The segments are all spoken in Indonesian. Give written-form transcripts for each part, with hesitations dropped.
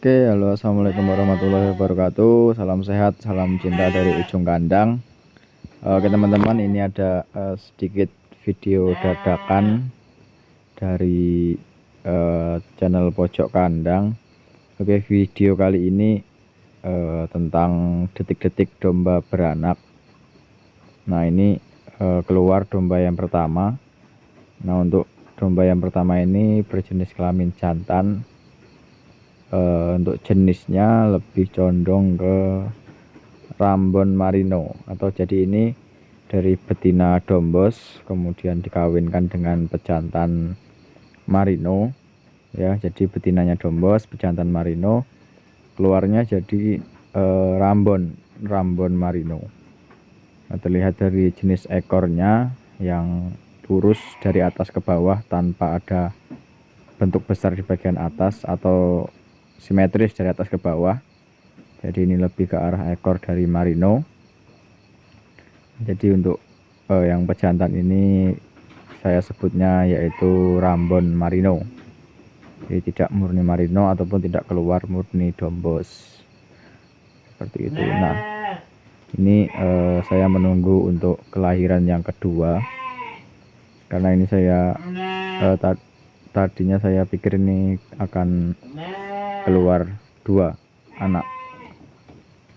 Oke, halo, assalamualaikum warahmatullahi wabarakatuh. Salam sehat, salam cinta dari ujung kandang. Oke teman-teman, ini ada sedikit video dadakan dari channel Pojok Kandang. Oke, video kali ini tentang detik-detik domba beranak. Nah, ini keluar domba yang pertama. Nah, untuk domba yang pertama ini berjenis kelamin jantan. Untuk jenisnya lebih condong ke Rambon Marino, atau jadi ini dari betina dombos kemudian dikawinkan dengan pejantan Marino ya. Jadi betinanya dombos, pejantan Marino, keluarnya jadi Rambon Marino. Nah, terlihat dari jenis ekornya yang lurus dari atas ke bawah tanpa ada bentuk besar di bagian atas atau simetris dari atas ke bawah. Jadi ini lebih ke arah ekor dari Marino. Jadi untuk yang pejantan ini saya sebutnya yaitu Rambon Marino. Jadi tidak murni Marino ataupun tidak keluar murni dombos, seperti itu. Nah, ini saya menunggu untuk kelahiran yang kedua, karena ini saya tadinya saya pikir ini akan keluar 2 anak.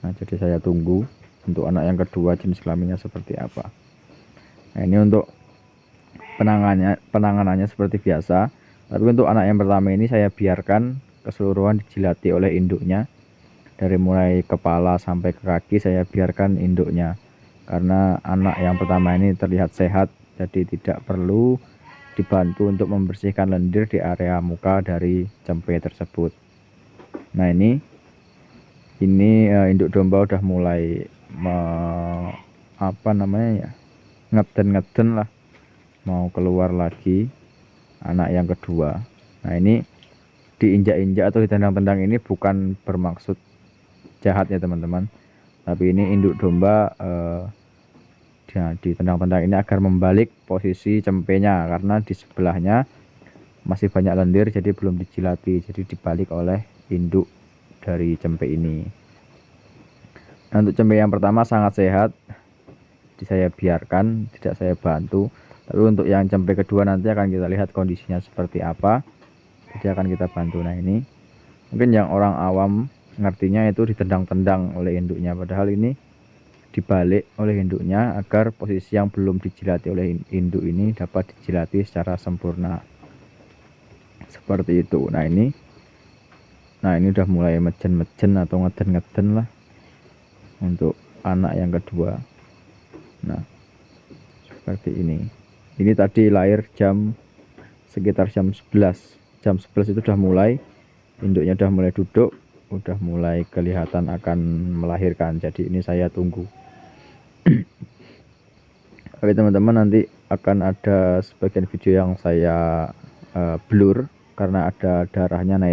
Nah, jadi saya tunggu untuk anak yang kedua jenis kelaminnya seperti apa. Nah, ini untuk penanganannya seperti biasa. Tapi untuk anak yang pertama ini saya biarkan keseluruhan dijilati oleh induknya. Dari mulai kepala sampai ke kaki saya biarkan induknya, karena anak yang pertama ini terlihat sehat, jadi tidak perlu dibantu untuk membersihkan lendir di area muka dari cempe tersebut. Nah, ini induk domba udah mulai ngeden lah, mau keluar lagi anak yang kedua. Nah, ini diinjak-injak atau ditendang-tendang ini bukan bermaksud jahat ya teman-teman, tapi ini induk domba ditendang-tendang ini agar membalik posisi cempenya, karena di sebelahnya masih banyak lendir jadi belum dijilati, jadi dibalik oleh induk dari cempe ini. Nah, untuk cempe yang pertama sangat sehat, jadi saya biarkan, tidak saya bantu. Tapi untuk yang cempe kedua nanti akan kita lihat kondisinya seperti apa, jadi akan kita bantu. Nah, ini mungkin yang orang awam ngertinya itu ditendang-tendang oleh induknya, padahal ini dibalik oleh induknya agar posisi yang belum dijilati oleh induk ini dapat dijilati secara sempurna, seperti itu. Nah, ini udah mulai mejen-mejen atau ngeden-ngeden lah untuk anak yang kedua. Nah, seperti ini. Ini tadi lahir sekitar jam 11. Jam 11 itu udah mulai, induknya udah mulai duduk, udah mulai kelihatan akan melahirkan. Jadi ini saya tunggu. Oke teman-teman, nanti akan ada sebagian video yang saya blur karena ada darahnya. Nah,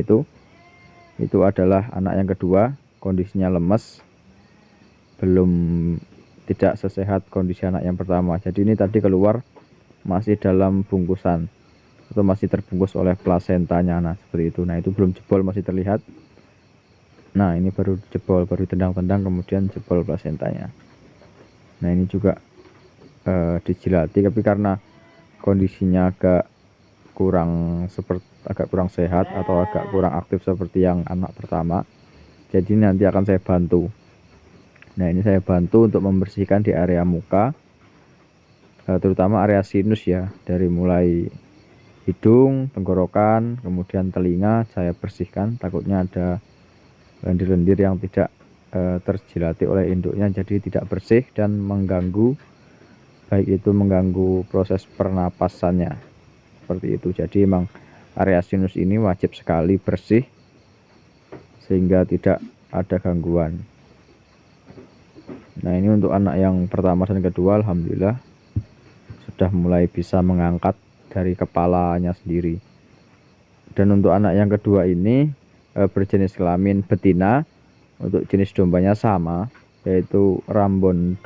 itu adalah anak yang kedua, kondisinya lemes, belum tidak sesehat kondisi anak yang pertama. Jadi ini tadi keluar masih dalam bungkusan atau masih terbungkus oleh plasentanya. Nah, seperti itu. Nah, itu belum jebol, masih terlihat. Nah, ini baru jebol, baru tendang-tendang kemudian jebol plasentanya. Nah, ini juga dijilati, tapi karena kondisinya agak kurang sehat atau agak kurang aktif seperti yang anak pertama, jadi nanti akan saya bantu. Nah, ini saya bantu untuk membersihkan di area muka, terutama area sinus ya, dari mulai hidung, tenggorokan, kemudian telinga saya bersihkan, takutnya ada lendir-lendir yang tidak terjilati oleh induknya, jadi tidak bersih dan mengganggu, baik itu mengganggu proses pernapasannya, seperti itu. Jadi memang area sinus ini wajib sekali bersih sehingga tidak ada gangguan. Nah, ini untuk anak yang pertama dan kedua alhamdulillah sudah mulai bisa mengangkat dari kepalanya sendiri. Dan untuk anak yang kedua ini berjenis kelamin betina. Untuk jenis dombanya sama, yaitu Rambon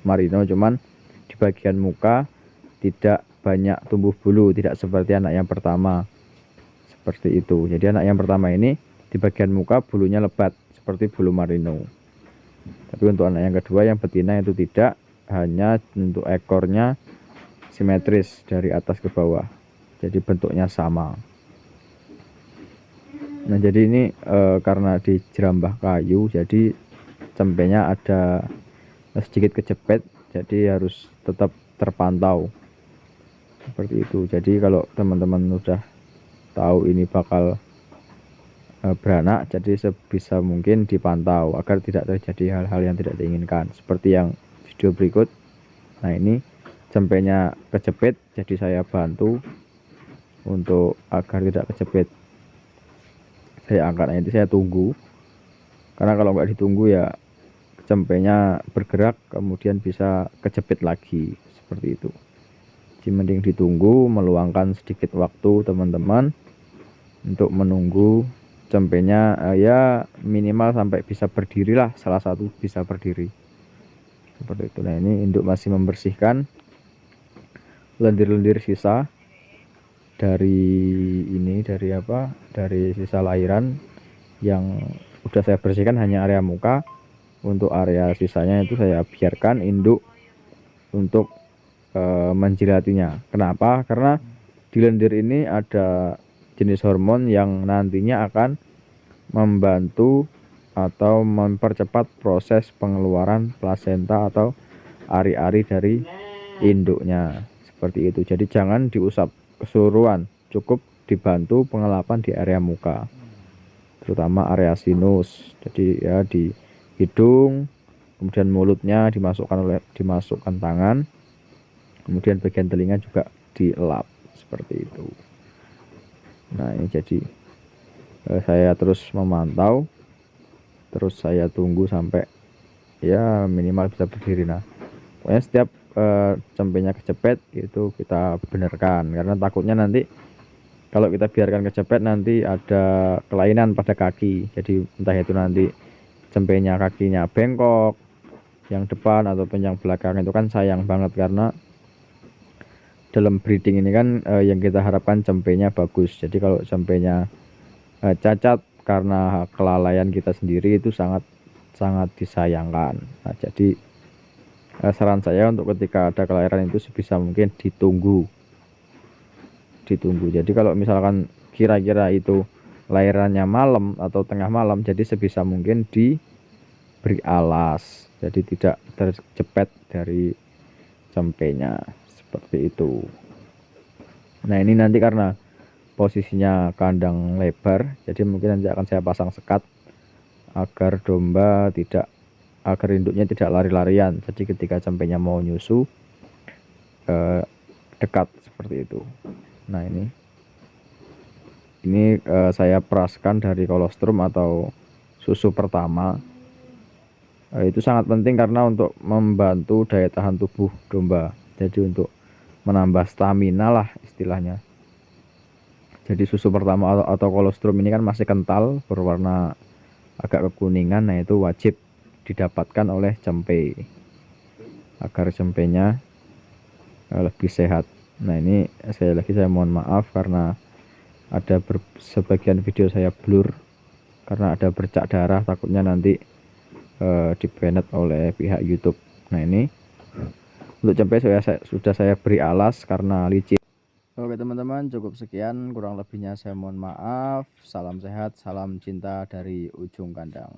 Marino, cuman di bagian muka tidak banyak tumbuh bulu, tidak seperti anak yang pertama, seperti itu. Jadi anak yang pertama ini di bagian muka bulunya lebat seperti bulu merino. Tapi untuk anak yang kedua yang betina itu tidak, hanya untuk ekornya simetris dari atas ke bawah, jadi bentuknya sama. Nah jadi ini karena di jerambah kayu, jadi cempenya ada sedikit kejepit, jadi harus tetap terpantau seperti itu. Jadi kalau teman-teman udah tahu ini bakal beranak, jadi sebisa mungkin dipantau agar tidak terjadi hal-hal yang tidak diinginkan seperti yang video berikut. Nah ini cempenya kejepit, jadi saya bantu untuk agar tidak kejepit. Saya angkat, nanti saya tunggu, karena kalau nggak ditunggu ya cempenya bergerak kemudian bisa kejepit lagi seperti itu. Jadi mending ditunggu, meluangkan sedikit waktu teman-teman untuk menunggu cempenya ya minimal sampai bisa berdiri lah, salah satu bisa berdiri seperti itu. Nah ini induk masih membersihkan lendir-lendir sisa dari sisa lahiran yang udah saya bersihkan, hanya area muka. Untuk area sisanya itu saya biarkan induk untuk menjilatinya. Kenapa? Karena di lendir ini ada jenis hormon yang nantinya akan membantu atau mempercepat proses pengeluaran plasenta atau ari-ari dari induknya seperti itu. Jadi jangan diusap keseluruhan, cukup dibantu pengelapan di area muka, terutama area sinus. Jadi ya di hidung, kemudian mulutnya dimasukkan tangan, kemudian bagian telinga juga dielap seperti itu. Nah ini jadi saya terus memantau, terus saya tunggu sampai ya minimal bisa berdiri. Nah pokoknya setiap cempenya kecepet itu kita benarkan, karena takutnya nanti kalau kita biarkan kecepet nanti ada kelainan pada kaki. Jadi entah itu nanti cempenya kakinya bengkok yang depan ataupun yang belakang, itu kan sayang banget, karena dalam breeding ini kan yang kita harapkan cempenya bagus. Jadi kalau cempenya cacat karena kelalaian kita sendiri itu sangat disayangkan. Nah jadi saran saya untuk ketika ada kelahiran itu sebisa mungkin ditunggu. Jadi kalau misalkan kira-kira itu lahirannya malam atau tengah malam, jadi sebisa mungkin diberi alas, jadi tidak terjepit dari cempenya seperti itu. Nah ini nanti karena posisinya kandang lebar, jadi mungkin nanti akan saya pasang sekat agar induknya tidak lari-larian. Jadi ketika cempenya mau nyusu dekat seperti itu. Nah ini saya peraskan dari kolostrum atau susu pertama. Itu sangat penting karena untuk membantu daya tahan tubuh domba, jadi untuk menambah stamina lah istilahnya. Jadi susu pertama atau kolostrum ini kan masih kental, berwarna agak kekuningan. Nah itu wajib didapatkan oleh cempe agar cempenya lebih sehat. Nah ini sekali lagi saya mohon maaf karena ada sebagian video saya blur karena ada bercak darah, takutnya nanti dibanet oleh pihak YouTube. Nah ini untuk cempe sudah saya beri alas karena licin. Oke teman-teman, cukup sekian, kurang lebihnya saya mohon maaf. Salam sehat, salam cinta dari ujung kandang.